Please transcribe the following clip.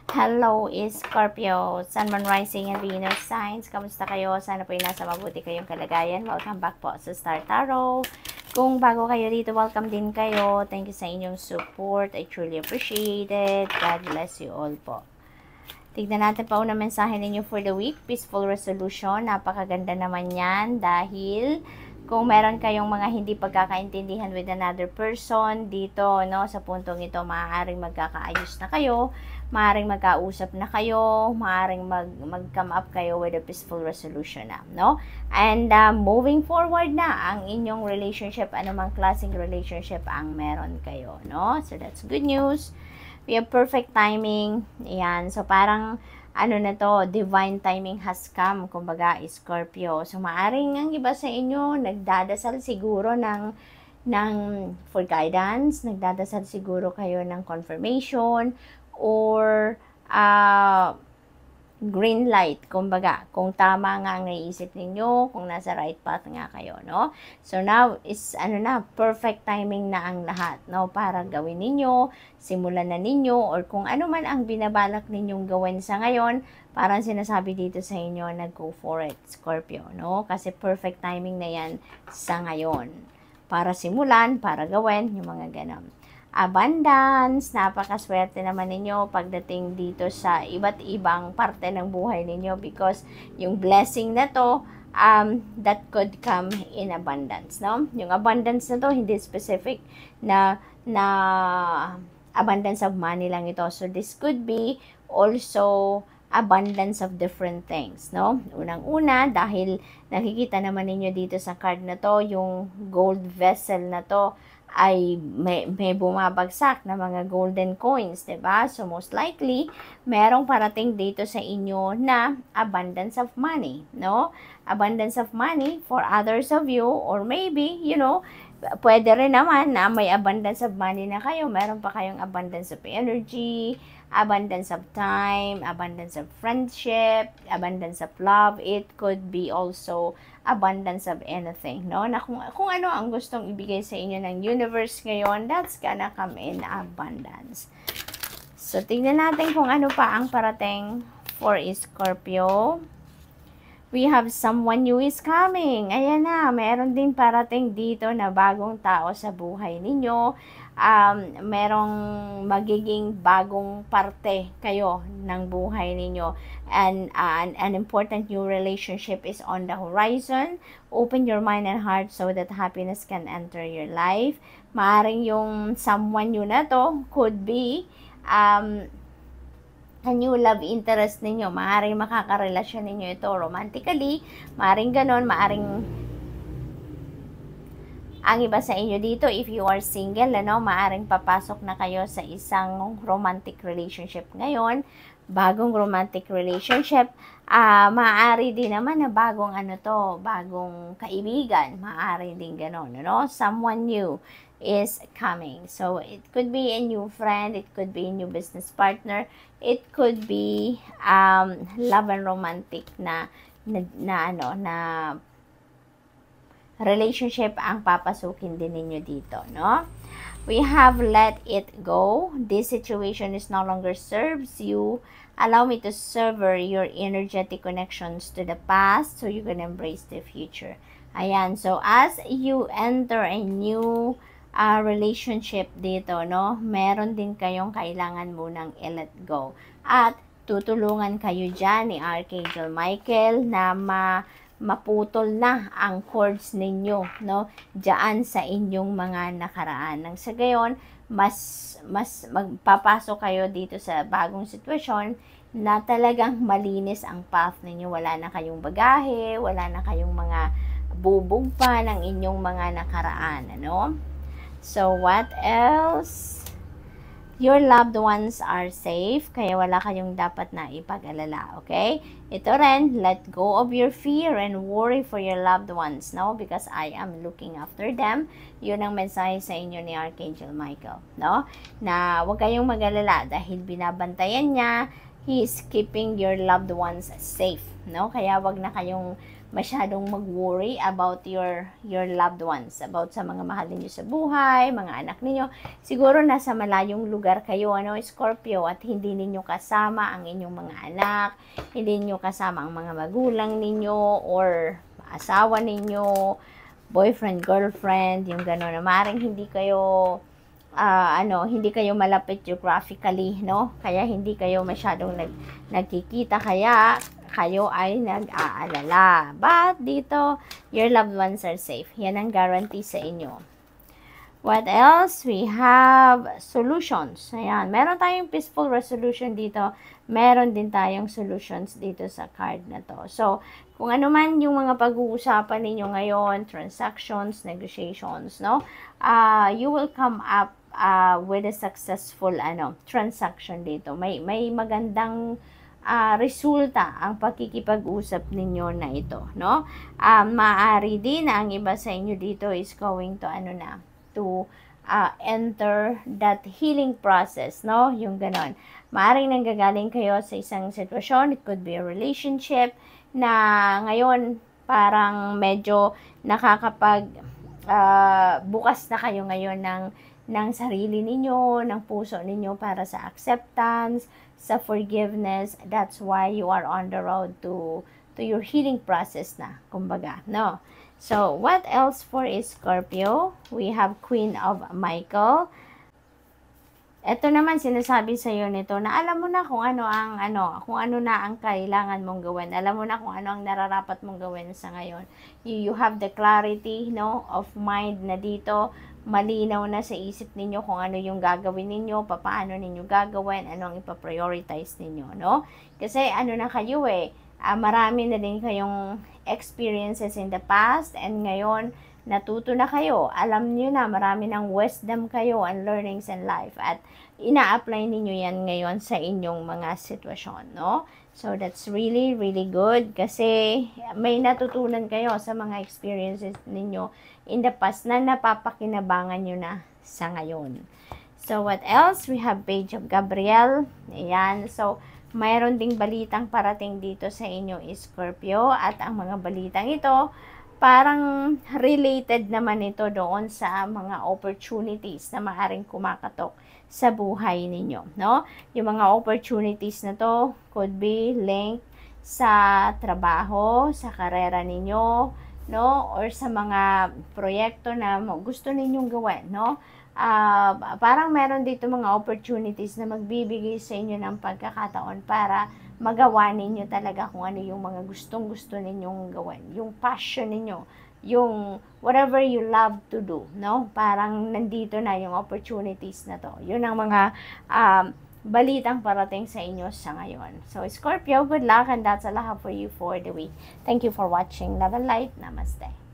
Hello, Scorpio, Sun, Moon, Rising, and Venus signs. Kamusta kayo? Sana po nasa mabuti kayong kalagayan. Welcome back po sa Star Tarot. Kung bago kayo dito, welcome din kayo. Thank you sa inyong support. I truly appreciate it. God bless you all po. Tignan natin pa unang mensahe ninyo for the week. Peaceful resolution. Napakaganda naman yan dahil kung meron kayong mga hindi pagkakaintindihan with another person dito, no, sa puntong ito, maaaring magkakaayos na kayo, maaaring magkausap na kayo, maaaring mag-come up kayo with a peaceful resolution na, no? And moving forward na ang inyong relationship, anumang klaseng relationship ang meron kayo, no? So that's good news. We have perfect timing. Ayan. So parang ano na to, divine timing has come, kumbaga, Scorpio. So, maaring ang iba sa inyo, nagdadasal siguro ng for guidance, nagdadasal siguro kayo ng confirmation, or green light, kumbaga, kung tama nga ang naiisip ninyo, kung nasa right path nga kayo, no? So now is perfect timing na ang lahat, no? Para gawin ninyo, simulan na ninyo, or kung ano man ang binabalak ninyong gawin sa ngayon, parang sinasabi dito sa inyo na go for it, Scorpio, no? Kasi perfect timing na yan sa ngayon. Para simulan, para gawin, yung mga ganun. Abundance, napakaswerte naman ninyo pagdating dito sa iba't ibang parte ng buhay ninyo because yung blessing na to, that could come in abundance, no? Yung abundance na to, hindi specific na abundance of money lang ito. So, this could be also abundance of different things, no? Unang-una, dahil nakikita naman ninyo dito sa card na to, yung gold vessel na to, ay may bumabagsak na mga golden coins, diba? So, most likely, merong parating dito sa inyo na abundance of money, no? Abundance of money for others of you, or maybe, pwede rin naman na may abundance of money na kayo, meron pa kayong abundance of energy, abundance of time, abundance of friendship, abundance of love. It could be also abundance of anything, no? Na kung ano ang gustong ibigay sa inyo ng universe ngayon, that's gonna come in abundance. So, tingnan natin kung ano pa ang parating for Scorpio. We have someone new is coming. Ayan na, meron din parating dito na bagong tao sa buhay ninyo. Merong magiging bagong parte kayo ng buhay ninyo. And an important new relationship is on the horizon. Open your mind and heart so that happiness can enter your life. Maaring yung someone new na to could be a new love interest ninyo. Maaring makakarelasyon ninyo ito romantically. Maaring ganon, maaring ang iba sa inyo dito, if you are single, maaring papasok na kayo sa isang romantic relationship ngayon. Bagong romantic relationship. Maaari din naman na bagong bagong kaibigan. Maaari din ganon, Someone new is coming. So, it could be a new friend, it could be a new business partner, it could be love and romantic na relationship ang papasukin din ninyo dito, no? We have let it go. This situation is no longer serves you. Allow me to sever your energetic connections to the past so you can embrace the future. Ayan, so as you enter a new relationship dito, no, meron din kayong kailangan munang i-let go. At tutulungan kayo dyan ni Archangel Michael na maputol na ang cords ninyo, no, diyan sa inyong mga nakaraan. Nang sa gayon, mas magpapasok kayo dito sa bagong sitwasyon na talagang malinis ang path ninyo. Wala na kayong bagahe, wala na kayong mga bubog pa ng inyong mga nakaraan, ano? So, what else? Your loved ones are safe, kaya wala kayong dapat na ipag-alala, okay? Ito rin, let go of your fear and worry for your loved ones, no? Because I am looking after them. Yun ang mensahe sa inyo ni Archangel Michael, no? Na huwag kayong mag-alala dahil binabantayan niya, he is keeping your loved ones safe, no? Kaya wag na kayong masyadong mag-worry about your loved ones, about sa mga mahal ninyo sa buhay, mga anak ninyo. Siguro nasa malayong lugar kayo, Scorpio, at hindi ninyo kasama ang inyong mga anak, hindi ninyo kasama ang mga magulang ninyo or asawa ninyo, boyfriend, girlfriend, yung gano'n, na maaaring hindi kayo hindi kayo malapit geographically, no? Kaya hindi kayo masyadong nagkikita, kaya kayo ay nag-aalala. But dito, your loved ones are safe. Yan ang guarantee sa inyo. What else? We have solutions. Ayan, meron tayong peaceful resolution dito. Meron din tayong solutions dito sa card na to. So, kung ano man yung mga pag-uusapan ninyo ngayon, transactions, negotiations, no? You will come up with a successful transaction dito. May magandang resulta ang pakikipag-usap ninyo na ito, no? Maaari din na ang iba sa inyo dito is going to to enter that healing process, no? Yung ganon. Maaring nanggagaling kayo sa isang sitwasyon, it could be a relationship, na ngayon parang medyo nakakapag bukas na kayo ngayon ng sarili ninyo, ng puso ninyo para sa acceptance, sa forgiveness. That's why you are on the road to your healing process na, kumbaga, no? So, what else for Scorpio? We have Queen of Michael. Ito naman sinasabi sa iyo nito na alam mo na kung ano na ang kailangan mong gawin. Alam mo na kung ano ang nararapat mong gawin sa ngayon. You have the clarity, no, of mind na dito. Malinaw na sa isip ninyo kung ano yung gagawin ninyo, paano ninyo gagawin, ano ang ipa-prioritize ninyo, no? Kasi na kayo marami na din kayong experiences in the past, and ngayon natuto na kayo. Alam niyo na, marami ng wisdom kayo and learnings in life, at ina-apply ninyo yan ngayon sa inyong mga sitwasyon, no? So that's really, really good kasi may natutunan kayo sa mga experiences ninyo in the past na napapakinabangan nyo na sa ngayon. So what else? We have Page of Gabriel. Ayan. So mayroon ding balitang parating dito sa inyo, Scorpio, at ang mga balitang ito parang related naman ito doon sa mga opportunities na maaring kumakatok sa buhay ninyo, no? Yung mga opportunities na to could be linked sa trabaho, sa karera ninyo, no? Or sa mga proyekto na gusto ninyong gawin, no? Parang meron dito mga opportunities na magbibigay sa inyo ng pagkakataon para magawa ninyo talaga kung ano yung mga gustong-gusto ninyong gawin. Yung passion ninyo, yung whatever you love to do, no? Parang nandito na yung opportunities na to. Yun ang mga balitang parating sa inyo sa ngayon. So, Scorpio, good luck, and that's all I have for you for the week. Thank you for watching. Love and light. Namaste.